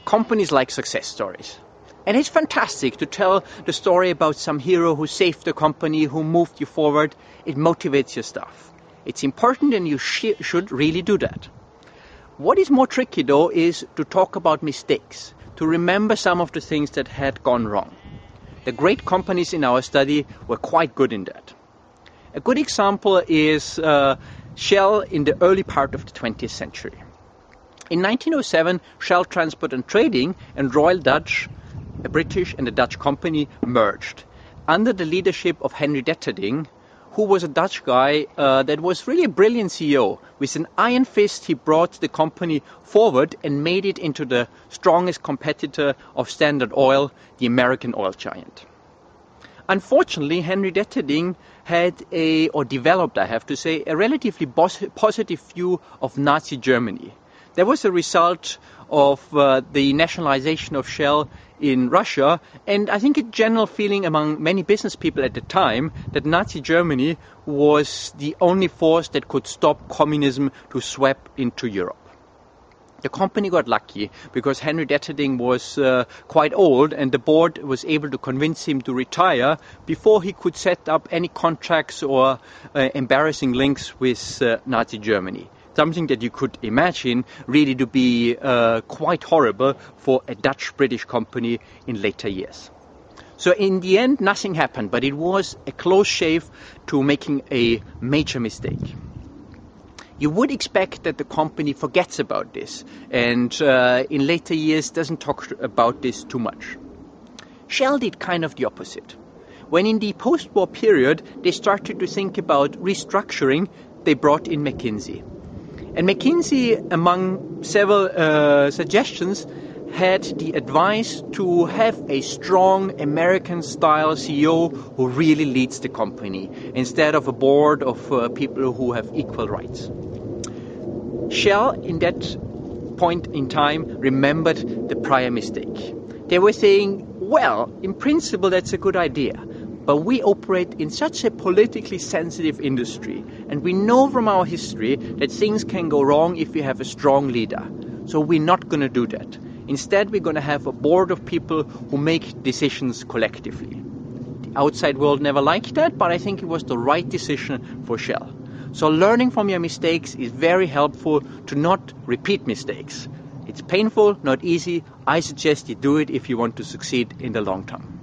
companies like success stories. And it's fantastic to tell the story about some hero who saved the company, who moved you forward. It motivates your staff. It's important, and you should really do that. What is more tricky though is to talk about mistakes, to remember some of the things that had gone wrong. The great companies in our study were quite good in that. A good example is Shell in the early part of the 20th century. In 1907, Shell Transport and Trading and Royal Dutch, a British and a Dutch company, merged under the leadership of Henry Detterding, who was a Dutch guy that was really a brilliant CEO. With an iron fist, he brought the company forward and made it into the strongest competitor of Standard Oil, the American oil giant. Unfortunately, Henry Detterding developed, I have to say, a relatively positive view of Nazi Germany. That was a result of the nationalization of Shell in Russia, and I think a general feeling among many business people at the time that Nazi Germany was the only force that could stop communism to sweep into Europe. The company got lucky because Henry Detterding was quite old, and the board was able to convince him to retire before he could set up any contracts or embarrassing links with Nazi Germany. Something that you could imagine really to be quite horrible for a Dutch-British company in later years. So in the end, nothing happened, but it was a close shave to making a major mistake. You would expect that the company forgets about this and in later years doesn't talk about this too much. Shell did kind of the opposite. When in the post-war period they started to think about restructuring, they brought in McKinsey. And McKinsey, among several suggestions, had the advice to have a strong American-style CEO who really leads the company, instead of a board of people who have equal rights. Shell, in that point in time, remembered the prior mistake. They were saying, well, in principle that's a good idea, but we operate in such a politically sensitive industry, and we know from our history that things can go wrong if you have a strong leader. So we're not going to do that. Instead, we're going to have a board of people who make decisions collectively. The outside world never liked that, but I think it was the right decision for Shell. So learning from your mistakes is very helpful to not repeat mistakes. It's painful, not easy. I suggest you do it if you want to succeed in the long term.